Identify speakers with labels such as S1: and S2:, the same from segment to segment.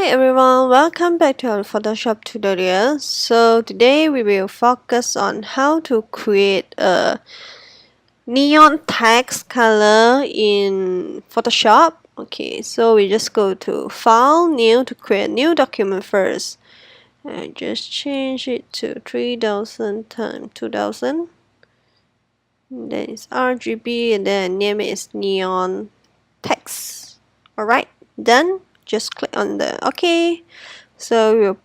S1: Hi everyone, welcome back to our Photoshop tutorial. So today we will focus on how to create a neon text color in Photoshop. Okay, so we just go to File, New to create a new document first. And just change it to 3000 times 2000. And then it's RGB and then name it is neon text. Alright, done. Just click on the OK. So we'll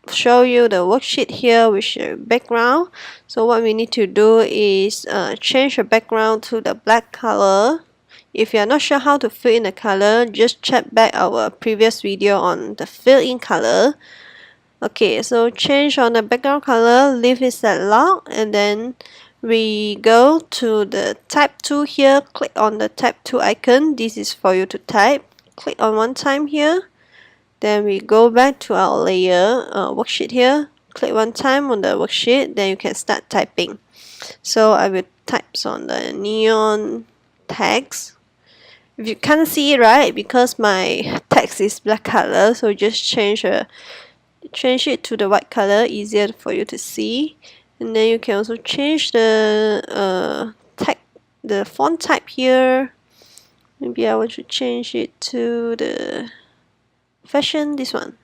S1: show you the worksheet here with the background. So what we need to do is change the background to the black color. If you are not sure how to fill in the color, just check back our previous video on the fill in color. Okay, so change on the background color, leave it at lock, and then we go to the type tool here, click on the type tool icon. This is for you to type. Click on one time here. Then we go back to our layer worksheet here. Click one time on the worksheet, then you can start typing. So I will type on the neon text. If you can't see it right, because my text is black color, so just change it to the white color, easier for you to see. And then you can also change the font type here. Maybe I want to change it to the fashion, this one.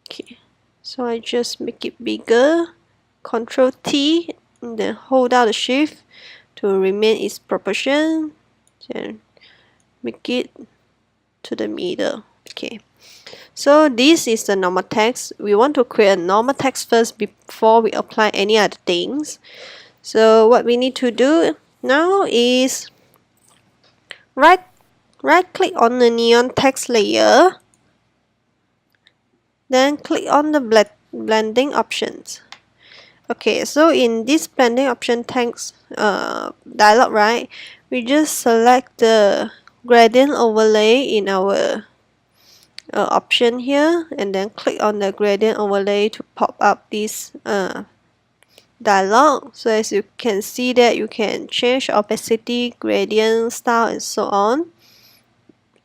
S1: Okay, so I just make it bigger, Ctrl T, and then hold down the shift to remain its proportion, then make it to the middle. Okay, so this is the normal text. We want to create a normal text first before we apply any other things. So what we need to do now is right click on the neon text layer, then click on the blending options. Okay, so in this blending option text dialog, right, we just select the gradient overlay in our option here, and then click on the gradient overlay to pop up this dialog. So as you can see that you can change opacity, gradient, style, and so on.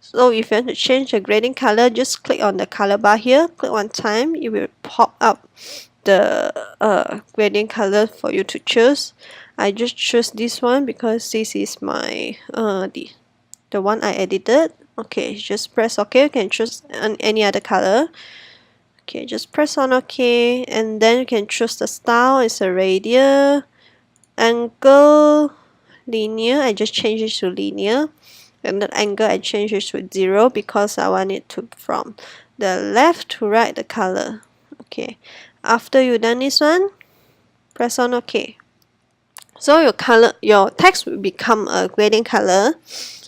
S1: So if you want to change the gradient color, just click on the color bar here, click one time, it will pop up the gradient color for you to choose. I just choose this one because this is my the one I edited. Okay, just press OK. You can choose any other color. Okay, just press on OK, and then you can choose the style. It's a radial, angle, linear. I just change it to linear. And the angle I change it to 0 because I want it to from the left to right the color. Okay, after you done this one, press on OK. So your text will become a gradient color.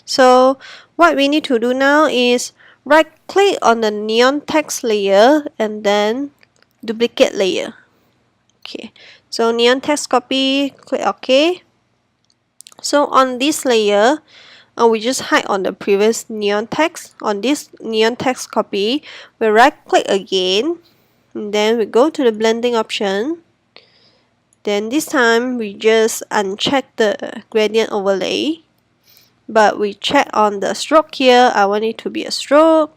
S1: So what we need to do now is right click on the neon text layer and then duplicate layer. Okay, so neon text copy, click OK. So on this layer, we just hide on the previous neon text. On this neon text copy, we right click again, and then we go to the blending option. Then this time we just uncheck the gradient overlay, but we check on the stroke here. I want it to be a stroke.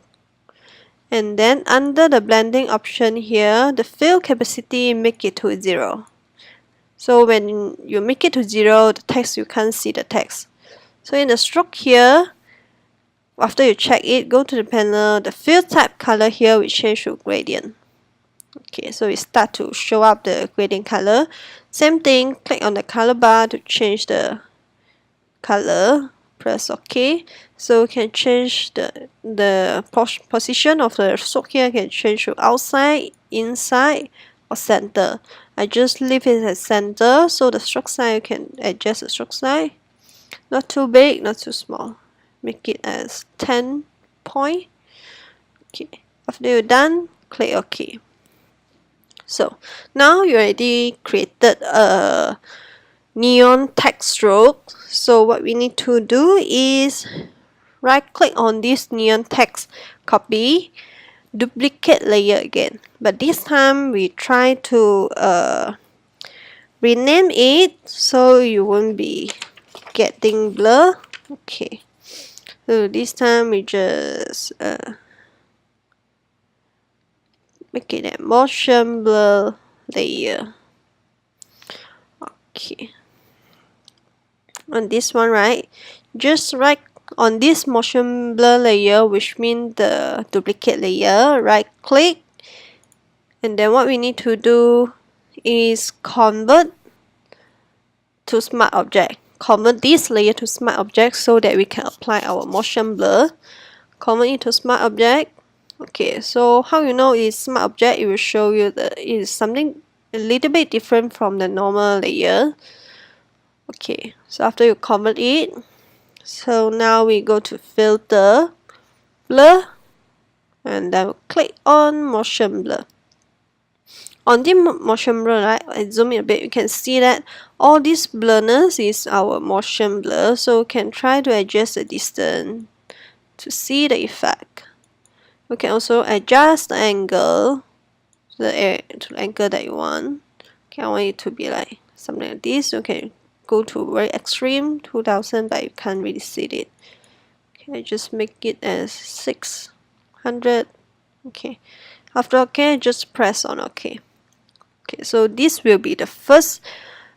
S1: And then under the blending option here, the fill capacity, make it to 0. So when you make it to 0, the text, you can't see the text. So in the stroke here, after you check it, go to the panel, the fill type color here will change to gradient. Okay, so it start to show up the gradient color. Same thing, click on the color bar to change the color. Press OK. So you can change the position of the stroke here. You can change to outside, inside, or center. I just leave it at center, so the stroke size you can adjust the stroke size. Not too big, not too small. Make it as 10 point. Okay. After you're done, click OK. So now you already created a neon text stroke. So what we need to do is right click on this neon text copy, duplicate layer again. But this time we try to rename it so you won't be getting blur. Okay, so this time we just make it a motion blur layer. Okay. On this one, right, just right on this motion blur layer, which means the duplicate layer, right click, and then what we need to do is convert to smart object. Convert this layer to smart object so that we can apply our motion blur. Convert it to smart object. Okay, so how you know it's smart object? It will show you that it is something a little bit different from the normal layer. Okay, so after you convert it, so now we go to filter, blur, and then click on motion blur. On the motion blur, right, I zoom in a bit, you can see that all this blurriness is our motion blur, so you can try to adjust the distance to see the effect. You can also adjust the angle to the angle that you want. Okay, I want it to be like something like this. You can go to very extreme 2000, but you can't really see it. Okay, I just make it as 600. Okay, after OK, just press on OK. Okay, so this will be the first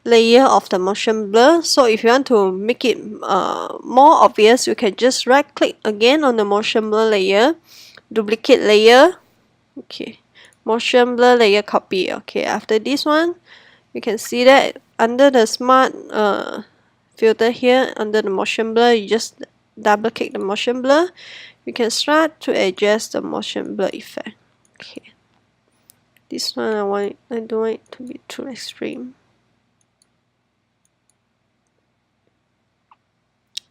S1: layer of the motion blur. So if you want to make it more obvious, you can just right click again on the motion blur layer, duplicate layer. Okay, motion blur layer copy. Okay, after this one, you can see that under the smart filter here, under the motion blur, you just double click the motion blur. You can start to adjust the motion blur effect. Okay, this one I don't want it to be too extreme.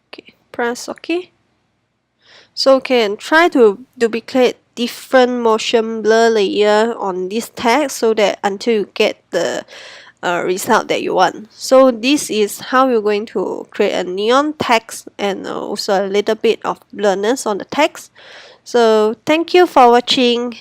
S1: Okay, press OK. So you can try to duplicate different motion blur layer on this text so that until you get the result that you want. So this is how you're going to create a neon text and also a little bit of blurriness on the text. So thank you for watching.